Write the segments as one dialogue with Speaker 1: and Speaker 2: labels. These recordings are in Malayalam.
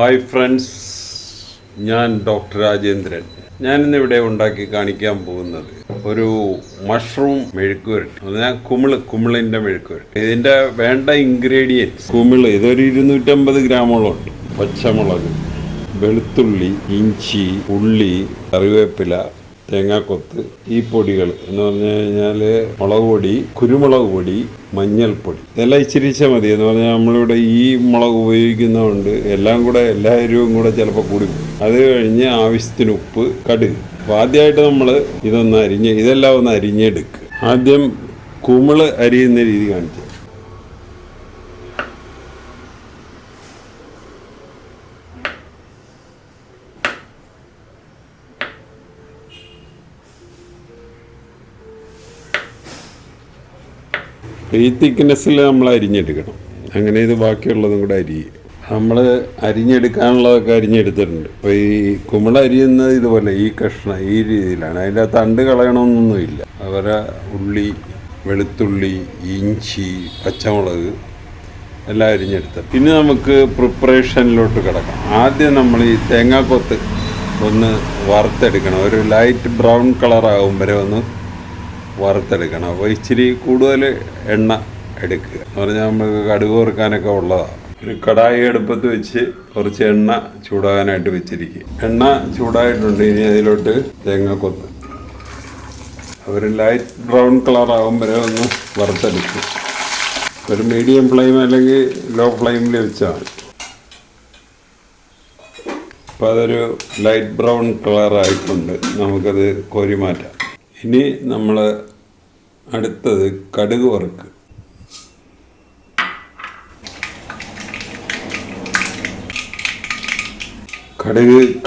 Speaker 1: ഹായ് ഫ്രണ്ട്സ്, ഞാൻ ഡോക്ടർ രാജേന്ദ്രൻ. ഞാനിന്നിവിടെ ഉണ്ടാക്കി കാണിക്കാൻ പോകുന്നത് ഒരു മഷ്റൂം മെഴുക്കുവരട്ടി. പറഞ്ഞാൽ കുമിളിൻ്റെ മെഴുക്കുവരട്ടി. ഇതിൻ്റെ വേണ്ട ഇൻഗ്രീഡിയൻസ്: കുമിള് ഇതൊരു 250 ഗ്രാമോളം ഉണ്ട്, പച്ചമുളക്, വെളുത്തുള്ളി, ഇഞ്ചി, ഉള്ളി, കറിവേപ്പില, തേങ്ങാക്കൊത്ത്, ഈ പൊടികൾ എന്ന് പറഞ്ഞു കഴിഞ്ഞാൽ മുളക് പൊടി, കുരുമുളക് പൊടി, മഞ്ഞൾപ്പൊടി. ഇതെല്ലാം ഇച്ചിരിച്ച മതി. എന്ന് പറഞ്ഞാൽ നമ്മളിവിടെ ഈ മുളക് ഉപയോഗിക്കുന്നതുകൊണ്ട് എല്ലാം കൂടെ എല്ലാ എരിവും കൂടെ ചിലപ്പോൾ കൂടി. അത് കഴിഞ്ഞ് ആവശ്യത്തിന് ഉപ്പ്, കടുക്. അപ്പോൾ ആദ്യമായിട്ട് നമ്മൾ ഇതെല്ലാം ഒന്ന് അരിഞ്ഞെടുക്കുക. ആദ്യം കുമിള് അരിയുന്ന രീതി കാണിച്ചു. ഈ തിക്നെസ്സിൽ നമ്മൾ അരിഞ്ഞെടുക്കണം. അങ്ങനെ ഇത് ബാക്കിയുള്ളതും കൂടെ അരിയും. നമ്മൾ അരിഞ്ഞെടുക്കാനുള്ളതൊക്കെ അരിഞ്ഞെടുത്തിട്ടുണ്ട്. അപ്പോൾ ഈ കുമിള അരിയുന്നത് ഇതുപോലെ ഈ കഷ്ണം ഈ രീതിയിലാണ്. അതിൻ്റെ തണ്ട് കളയണമെന്നൊന്നുമില്ല. അവരെ ഉള്ളി, വെളുത്തുള്ളി, ഇഞ്ചി, പച്ചമുളക് എല്ലാം അരിഞ്ഞെടുത്ത് പിന്നെ നമുക്ക് പ്രിപ്പറേഷനിലോട്ട് കിടക്കാം. ആദ്യം നമ്മൾ ഈ തേങ്ങാക്കൊത്ത് ഒന്ന് വറുത്തെടുക്കണം. ഒരു ലൈറ്റ് ബ്രൗൺ കളറാകും വരെ ഒന്ന് വറുത്തെടുക്കണം. അപ്പോൾ ഇച്ചിരി കൂടുതൽ എണ്ണ എടുക്കുക. എന്ന് പറഞ്ഞാൽ നമുക്ക് കടുക് വറുക്കാനൊക്കെ ഉള്ളതാണ്. ഒരു കടായി അടുപ്പത്ത് വെച്ച് കുറച്ച് എണ്ണ ചൂടാകാനായിട്ട് വെച്ചിരിക്കുക. എണ്ണ ചൂടായിട്ടുണ്ട്. ഇനി അതിലോട്ട് തേങ്ങാക്കൊത്ത് ഒരു ലൈറ്റ് ബ്രൗൺ കളറാകും വരെ ഒന്ന് വറുത്തെടുക്കും. ഒരു മീഡിയം ഫ്ലെയിം അല്ലെങ്കിൽ ലോ ഫ്ലെയിമിൽ വെച്ചാൽ മതി. അപ്പോൾ അതൊരു ലൈറ്റ് ബ്രൗൺ കളറായിട്ടുണ്ട്. നമുക്കത് കോരി മാറ്റാം. ഇനി നമ്മൾ അടുത്തത് കടുക് വറുക്കുക.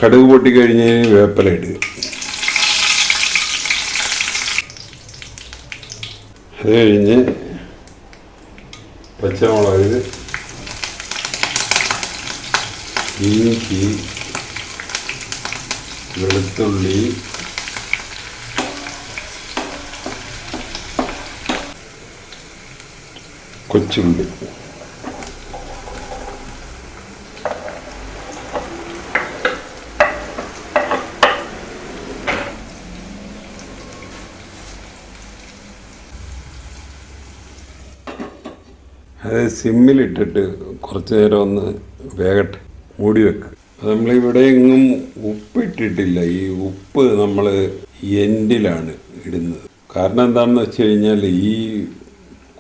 Speaker 1: കടുക് പൊട്ടിക്കഴിഞ്ഞ് വേപ്പില ഇടുക. അത് കഴിഞ്ഞ് പച്ചമുളക്, ഇഞ്ചി, വെളുത്തുള്ളി, കൊച്ചുള്ളി, അത് സിമ്മിലിട്ടിട്ട് കുറച്ച് നേരം ഒന്ന് വേഗട്ടെ, മൂടി വെക്കുക. നമ്മളിവിടെ എങ്ങും ഉപ്പിട്ടിട്ടില്ല. ഈ ഉപ്പ് നമ്മൾ എൻഡിലാണ് ഇടുന്നത്. കാരണം എന്താണെന്ന് വെച്ച് കഴിഞ്ഞാൽ ഈ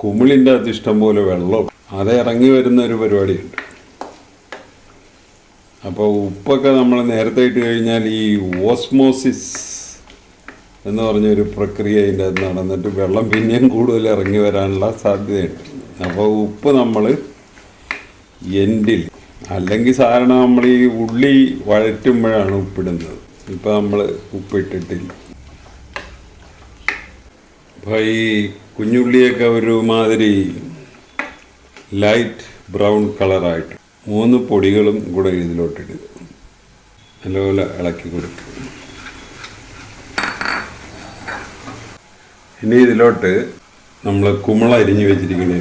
Speaker 1: കുമിളിൻ്റെ അകത്ത് ഇഷ്ടംപോലെ വെള്ളം അത് ഇറങ്ങി വരുന്ന ഒരു പരിപാടിയുണ്ട്. അപ്പോൾ ഉപ്പൊക്കെ നമ്മൾ നേരത്തെ ഇട്ട് കഴിഞ്ഞാൽ ഈ ഓസ്മോസിസ് എന്ന് പറഞ്ഞൊരു പ്രക്രിയ അതിൻ്റെ അത് നടന്നിട്ട് വെള്ളം പിന്നെയും കൂടുതൽ ഇറങ്ങി വരാനുള്ള സാധ്യതയുണ്ട്. അപ്പോൾ ഉപ്പ് നമ്മൾ എൻഡിൽ, അല്ലെങ്കിൽ സാധാരണ നമ്മൾ ഈ ഉള്ളി വഴറ്റുമ്പോഴാണ് ഉപ്പിടുന്നത്. ഇപ്പോൾ നമ്മൾ ഉപ്പിട്ടിട്ടില്ല. അപ്പോൾ ഈ കുഞ്ഞുള്ളിയൊക്കെ ഒരുമാതിരി ലൈറ്റ് ബ്രൗൺ കളറായിട്ട് 3 പൊടികളും കൂടെ ഇതിലോട്ടിടുക. നല്ലപോലെ ഇളക്കി കൊടുക്കുക. ഇനി ഇതിലോട്ട് നമ്മൾ കുമിള അരിഞ്ഞു വെച്ചിരിക്കണേ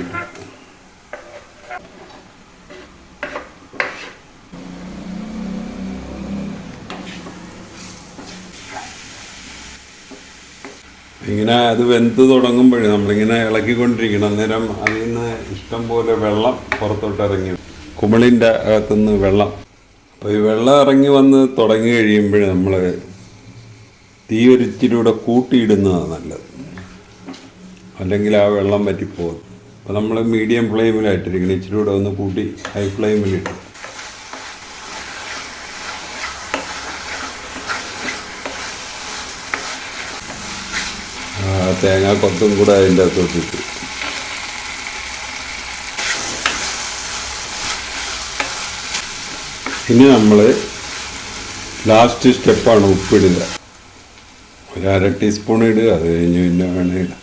Speaker 1: ഇങ്ങനെ അത് വെന്ത് തുടങ്ങുമ്പോഴേ നമ്മളിങ്ങനെ ഇളക്കിക്കൊണ്ടിരിക്കണം. അന്നേരം അതിൽ നിന്ന് ഇഷ്ടം പോലെ വെള്ളം പുറത്തോട്ട് ഇറങ്ങി, കുമിളിൻ്റെ അകത്തുനിന്ന് വെള്ളം. അപ്പോൾ ഈ വെള്ളം ഇറങ്ങി വന്ന് തുടങ്ങി കഴിയുമ്പോൾ നമ്മൾ തീ ഒരിച്ചിലൂടെ കൂട്ടിയിടുന്നതാണ് നല്ലത്, അല്ലെങ്കിൽ ആ വെള്ളം പറ്റിപ്പോകും. അപ്പോൾ നമ്മൾ മീഡിയം ഫ്ലെയിമിലായിട്ടിരിക്കണം. ഇച്ചിലൂടെ ഒന്ന് കൂട്ടി ഹൈ ഫ്ലെയിമിലിട്ട് തേങ്ങാക്കൊത്തും കൂടെ അതിൻ്റെ അകത്തോട്ടിട്ട് ഇനി നമ്മൾ ലാസ്റ്റ് സ്റ്റെപ്പാണ് ഉപ്പിടുക. ഒരു 1/2 ടീസ്പൂൺ ഇടുക. അത് കഴിഞ്ഞ് പിന്നെ വേണം ഇടാം.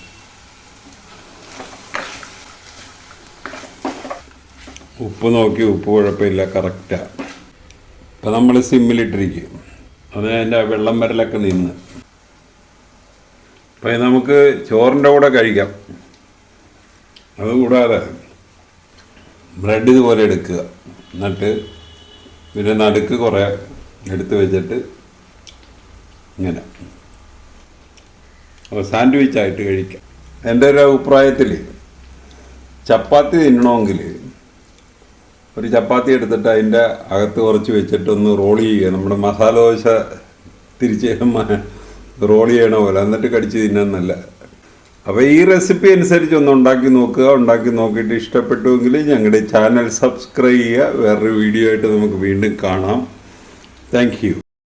Speaker 1: ഉപ്പ് നോക്കി, ഉപ്പ് കുഴപ്പമില്ല, കറക്റ്റാണ്. അപ്പോൾ നമ്മൾ സിമ്മിലിട്ടിരിക്കും. അത് അതിൻ്റെ വെള്ളം വരലൊക്കെ നിന്ന്. അപ്പോൾ നമുക്ക് ചോറിൻ്റെ കൂടെ കഴിക്കാം. അതുകൂടാതെ ബ്രെഡ് ഇതുപോലെ എടുക്കുക. എന്നിട്ട് പിന്നെ നടുക്ക് കുറേ എടുത്ത് വെച്ചിട്ട് ഇങ്ങനെ സാൻഡ്വിച്ചായിട്ട് കഴിക്കാം. എൻ്റെ ഒരു അഭിപ്രായത്തിൽ ചപ്പാത്തി തിന്നണമെങ്കിൽ ഒരു ചപ്പാത്തി എടുത്തിട്ട് അതിൻ്റെ അകത്ത് കുറച്ച് വെച്ചിട്ട് ഒന്ന് റോൾ ചെയ്യുക. നമ്മുടെ മസാല ദോശ തിരിച്ച് റോൾ ചെയ്യണ പോലെ, എന്നിട്ട് കടിച്ച് തിന്നാൻ നല്ല. അപ്പോൾ ഈ റെസിപ്പി അനുസരിച്ച് ഒന്ന് ഉണ്ടാക്കി നോക്കുക. ഉണ്ടാക്കി നോക്കിയിട്ട് ഇഷ്ടപ്പെട്ടുവെങ്കിൽ ഞങ്ങളുടെ ചാനൽ സബ്സ്ക്രൈബ് ചെയ്യുക. വേറൊരു വീഡിയോ ആയിട്ട് നമുക്ക് വീണ്ടും കാണാം. Thank you.